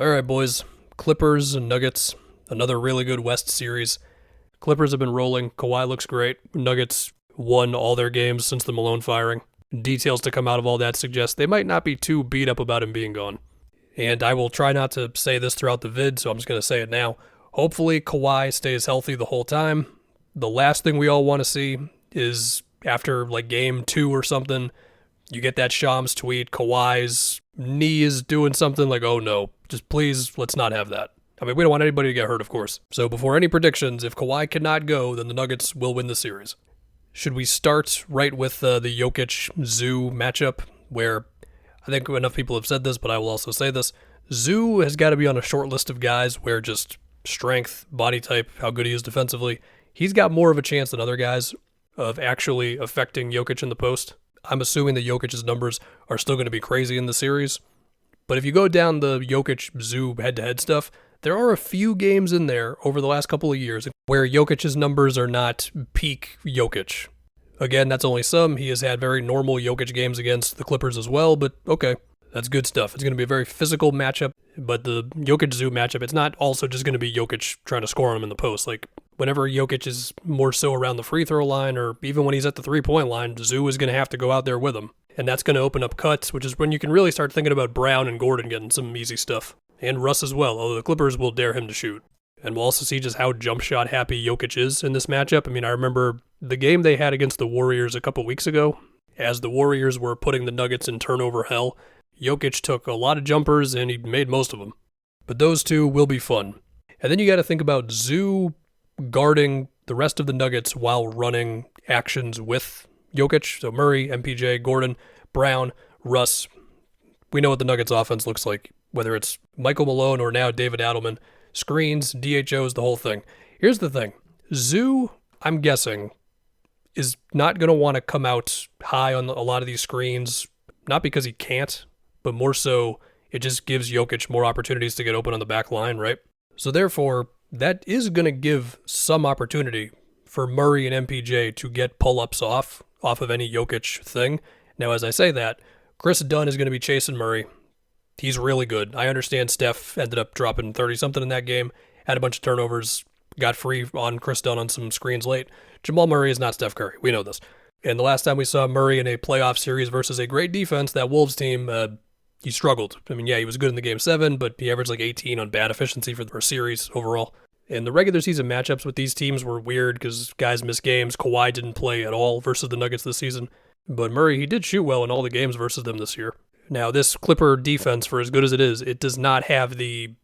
All right, boys. Clippers and Nuggets. Another really good West series. Clippers have been rolling. Kawhi looks great. Nuggets won all their games since the Malone firing. Details to come out of all that suggest they might not be too beat up about him being gone. And I will try not to say this throughout the vid, so I'm just going to say it now. Hopefully Kawhi stays healthy the whole time. The last thing we all want to see is after like game 2 or something, you get that Shams tweet, Kawhi's knee is doing something like, oh no, just please, let's not have that. I mean, we don't want anybody to get hurt, of course. So before any predictions, if Kawhi cannot go, then the Nuggets will win the series. Should we start right with the Jokic-Zoo matchup, where I think enough people have said this, but I will also say this. Zoo has got to be on a short list of guys where just strength, body type, how good he is defensively, he's got more of a chance than other guys of actually affecting Jokic in the post. I'm assuming that Jokic's numbers are still going to be crazy in the series. But if you go down the Jokic-Zoo head-to-head stuff, there are a few games in there over the last couple of years where Jokic's numbers are not peak Jokic. Again, that's only some. He has had very normal Jokic games against the Clippers as well, but okay, that's good stuff. It's going to be a very physical matchup, but the Jokic-Zoo matchup, it's not also just going to be Jokic trying to score on him in the post. Like, whenever Jokic is more so around the free throw line, or even when he's at the three-point line, Zoo is going to have to go out there with him. And that's going to open up cuts, which is when you can really start thinking about Brown and Gordon getting some easy stuff. And Russ as well, although the Clippers will dare him to shoot. And we'll also see just how jump shot happy Jokic is in this matchup. I mean, I remember the game they had against the Warriors a couple weeks ago, as the Warriors were putting the Nuggets in turnover hell. Jokic took a lot of jumpers and he made most of them. But those two will be fun. And then you got to think about Zoo guarding the rest of the Nuggets while running actions with Jokic. So Murray, MPJ, Gordon, Brown, Russ. We know what the Nuggets offense looks like, whether it's Michael Malone or now David Adelman. Screens, DHOs, the whole thing. Here's the thing. Zoo, I'm guessing, is not going to want to come out high on a lot of these screens, not because he can't, but more so it just gives Jokic more opportunities to get open on the back line, right? So therefore, that is going to give some opportunity for Murray and MPJ to get pull-ups off of any Jokic thing. Now, as I say that, Chris Dunn is going to be chasing Murray. He's really good. I understand Steph ended up dropping 30-something in that game, had a bunch of turnovers, got free on Chris Dunn on some screens late. Jamal Murray is not Steph Curry. We know this. And the last time we saw Murray in a playoff series versus a great defense, that Wolves team, he struggled. I mean, yeah, he was good in the Game 7, but he averaged like 18 on bad efficiency for the series overall. And the regular season matchups with these teams were weird because guys missed games. Kawhi didn't play at all versus the Nuggets this season. But Murray, he did shoot well in all the games versus them this year. Now, this Clipper defense, for as good as it is, it does not have the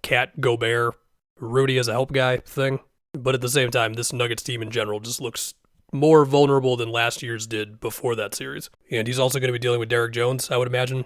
Cat Gobert, Rudy as a help guy thing. But at the same time, this Nuggets team in general just looks more vulnerable than last year's did before that series. And he's also going to be dealing with Derek Jones, I would imagine.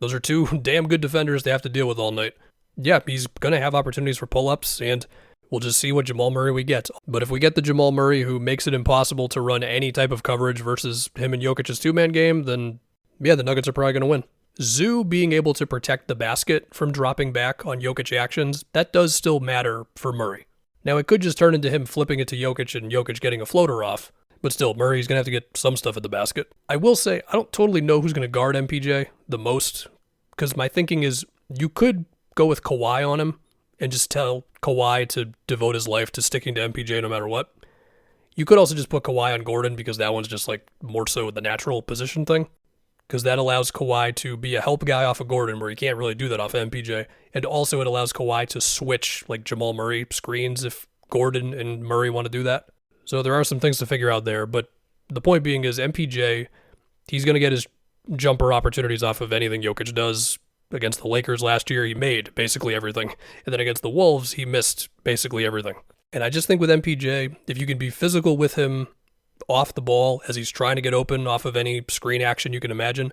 Those are two damn good defenders to have to deal with all night. Yeah, he's going to have opportunities for pull-ups, and we'll just see what Jamal Murray we get. But if we get the Jamal Murray who makes it impossible to run any type of coverage versus him and Jokic's two-man game, then yeah, the Nuggets are probably going to win. Zoo being able to protect the basket from dropping back on Jokic actions, that does still matter for Murray. Now, it could just turn into him flipping it to Jokic and Jokic getting a floater off, but still, Murray's going to have to get some stuff at the basket. I will say, I don't totally know who's going to guard MPJ the most, because my thinking is you could go with Kawhi on him and just tell Kawhi to devote his life to sticking to MPJ no matter what. You could also just put Kawhi on Gordon because that one's just like more so the natural position thing, because that allows Kawhi to be a help guy off of Gordon where he can't really do that off of MPJ. And also it allows Kawhi to switch like Jamal Murray screens if Gordon and Murray want to do that. So there are some things to figure out there, but the point being is MPJ, he's going to get his jumper opportunities off of anything Jokic does. Against the Lakers last year, he made basically everything. And then against the Wolves, he missed basically everything. And I just think with MPJ, if you can be physical with him off the ball as he's trying to get open off of any screen action you can imagine,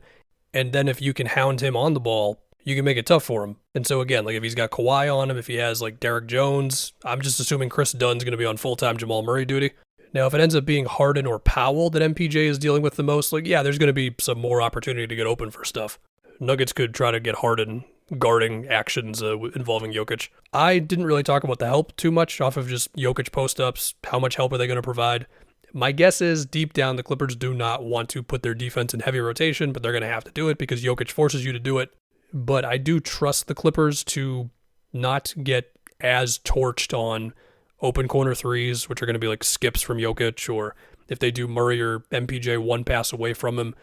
and then if you can hound him on the ball, you can make it tough for him. And so again, like if he's got Kawhi on him, if he has like Derek Jones, I'm just assuming Chris Dunn's going to be on full-time Jamal Murray duty. Now, if it ends up being Harden or Powell that MPJ is dealing with the most, like yeah, there's going to be some more opportunity to get open for stuff. Nuggets could try to get Harden guarding actions involving Jokic. I didn't really talk about the help too much off of just Jokic post-ups. How much help are they going to provide? My guess is deep down the Clippers do not want to put their defense in heavy rotation, but they're going to have to do it because Jokic forces you to do it. but I do trust the Clippers to not get as torched on open corner threes, which are going to be like skips from Jokic, or if they do Murray or MPJ one pass away from him,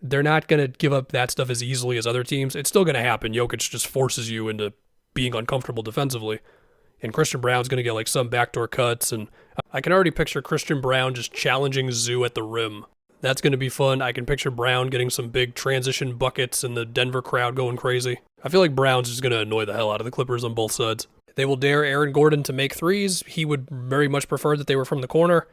they're not going to give up that stuff as easily as other teams. It's still going to happen. Jokic just forces you into being uncomfortable defensively. And Christian Brown's going to get like some backdoor cuts, and I can already picture Christian Brown just challenging Zoo at the rim. That's going to be fun. I can picture Brown getting some big transition buckets and the Denver crowd going crazy. I feel like Brown's just going to annoy the hell out of the Clippers on both sides. They will dare Aaron Gordon to make threes. He would very much prefer that they were from the corner.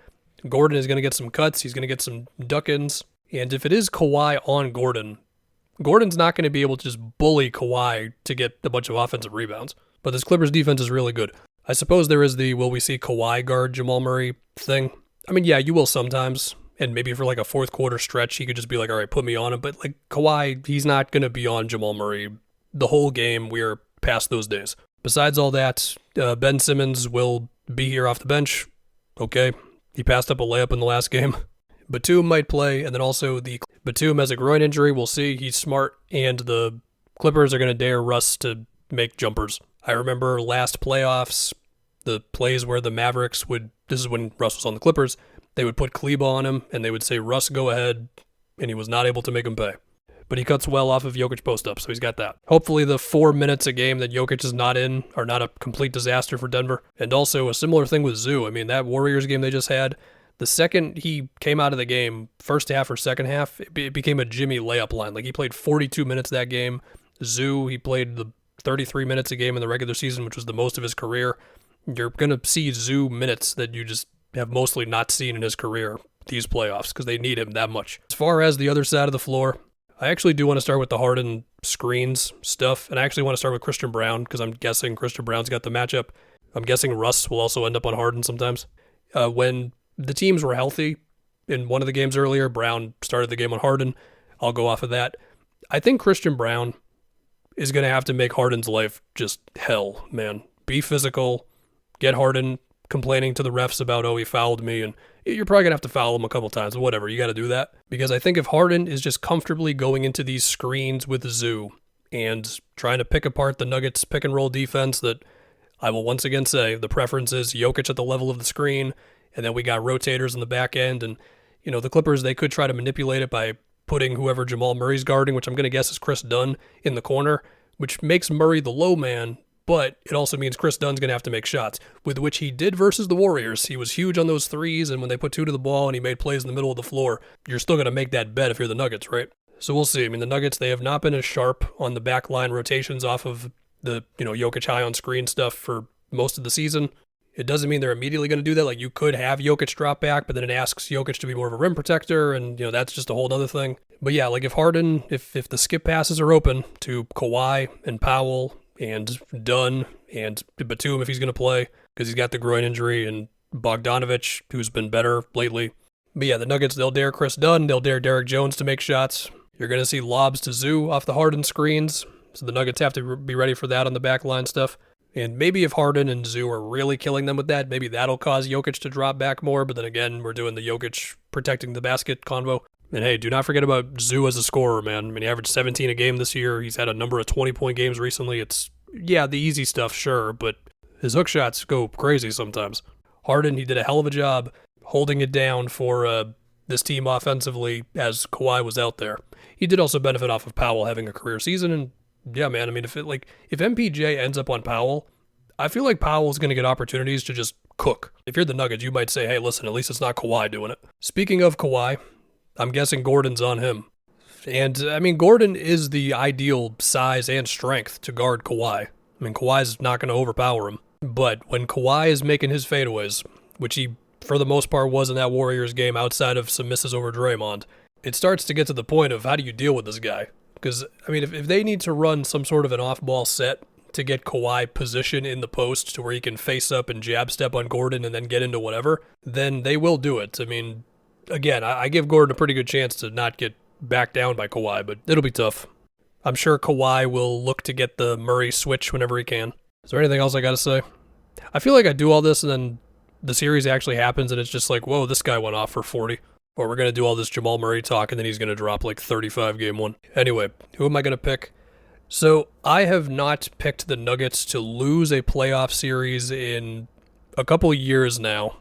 Gordon is going to get some cuts. He's going to get some duck-ins. And if it is Kawhi on Gordon, Gordon's not going to be able to just bully Kawhi to get a bunch of offensive rebounds. But this Clippers defense is really good. I suppose there is the will we see Kawhi guard Jamal Murray thing. I mean, yeah, you will sometimes. And maybe for like a fourth quarter stretch, he could just be like, all right, put me on him. But like Kawhi, he's not going to be on Jamal Murray the whole game. We're past those days. Besides all that, Ben Simmons will be here off the bench. Okay. He passed up a layup in the last game. Batum might play. And then also the Batum has a groin injury. We'll see. He's smart. And the Clippers are going to dare Russ to make jumpers. I remember last playoffs, the plays where the Mavericks would, this is when Russ was on the Clippers, they would put Kleba on him, and they would say, Russ, go ahead, and he was not able to make him pay. But he cuts well off of Jokic post-up, so he's got that. Hopefully the 4 minutes a game that Jokic is not in are not a complete disaster for Denver. And also a similar thing with Zoo. I mean, that Warriors game they just had, the second he came out of the game, first half or second half, it became a Jimmy layup line. Like, he played 42 minutes that game. Zoo, he played the 33 minutes a game in the regular season, which was the most of his career. You're going to see Zoo minutes that you just have mostly not seen in his career these playoffs because they need him that much. As far as the other side of the floor, I actually do want to start with the Harden screens stuff, and I actually want to start with Christian Brown because I'm guessing Christian Brown's got the matchup. I'm guessing Russ will also end up on Harden sometimes. When the teams were healthy in one of the games earlier, Brown started the game on Harden. I'll go off of that. I think Christian Brown is going to have to make Harden's life just hell, man. Be physical, get Harden complaining to the refs about, oh, he fouled me, and you're probably going to have to foul him a couple times, but whatever, you got to do that. Because I think if Harden is just comfortably going into these screens with Zoo and trying to pick apart the Nuggets pick and roll defense that I will once again say the preference is Jokic at the level of the screen, and then we got rotators in the back end, and you know the Clippers, they could try to manipulate it by putting whoever Jamal Murray's guarding, which I'm going to guess is Chris Dunn, in the corner, which makes Murray the low man, but it also means Chris Dunn's going to have to make shots, with which he did versus the Warriors. He was huge on those threes, and when they put two to the ball and he made plays in the middle of the floor, you're still going to make that bet if you're the Nuggets, right? So we'll see. I mean, the Nuggets, they have not been as sharp on the back line rotations off of the, Jokic high on screen stuff for most of the season. It doesn't mean they're immediately going to do that. Like, you could have Jokic drop back, but then it asks Jokic to be more of a rim protector, and, that's just a whole other thing. But yeah, like if Harden, if the skip passes are open to Kawhi and Powell and Dunn and Batum if he's going to play, because he's got the groin injury, and Bogdanovich, who's been better lately. But yeah, the Nuggets, they'll dare Chris Dunn, they'll dare Derek Jones to make shots. You're going to see lobs to Zoo off the Harden screens, so the Nuggets have to be ready for that on the backline stuff. And maybe if Harden and Zoo are really killing them with that, maybe that'll cause Jokic to drop back more, but then again, we're doing the Jokic protecting the basket convo. And hey, do not forget about Zoo as a scorer, man. I mean, he averaged 17 a game this year. He's had a number of 20-point games recently. It's, the easy stuff, sure, but his hook shots go crazy sometimes. Harden, he did a hell of a job holding it down for this team offensively as Kawhi was out there. He did also benefit off of Powell having a career season, and yeah, man, I mean, if MPJ ends up on Powell, I feel like Powell's going to get opportunities to just cook. If you're the Nuggets, you might say, hey, listen, at least it's not Kawhi doing it. Speaking of Kawhi, I'm guessing Gordon's on him. And, I mean, Gordon is the ideal size and strength to guard Kawhi. I mean, Kawhi's not going to overpower him. But when Kawhi is making his fadeaways, which he, for the most part, was in that Warriors game outside of some misses over Draymond, it starts to get to the point of how do you deal with this guy? Because, I mean, if they need to run some sort of an off-ball set to get Kawhi position in the post to where he can face up and jab step on Gordon and then get into whatever, then they will do it. I mean, again, I give Gordon a pretty good chance to not get backed down by Kawhi, but it'll be tough. I'm sure Kawhi will look to get the Murray switch whenever he can. Is there anything else I got to say? I feel like I do all this and then the series actually happens and it's just like, whoa, this guy went off for 40. Or we're going to do all this Jamal Murray talk and then he's going to drop like 35 game one. Anyway, who am I going to pick? So I have not picked the Nuggets to lose a playoff series in a couple years now,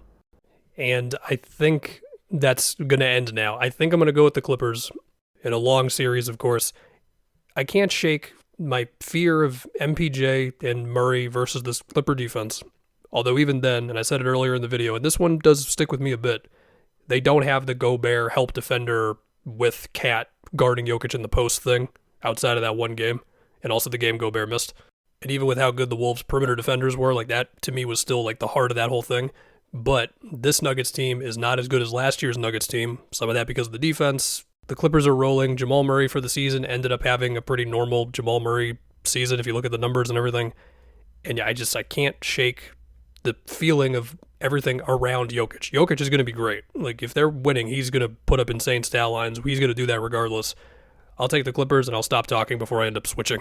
and I think that's going to end now. I think I'm going to go with the Clippers in a long series, of course. I can't shake my fear of MPJ and Murray versus this Clipper defense. Although even then, and I said it earlier in the video, and this one does stick with me a bit, they don't have the Gobert help defender with Cat guarding Jokic in the post thing outside of that one game, and also the game Gobert missed. And even with how good the Wolves' perimeter defenders were, like that to me was still like the heart of that whole thing. But this Nuggets team is not as good as last year's Nuggets team. Some of that because of the defense. The Clippers are rolling. Jamal Murray for the season ended up having a pretty normal Jamal Murray season if you look at the numbers and everything. And yeah, I can't shake the feeling of everything around Jokic. Jokic is going to be great. Like if they're winning, he's going to put up insane stat lines. He's going to do that regardless. I'll take the Clippers and I'll stop talking before I end up switching.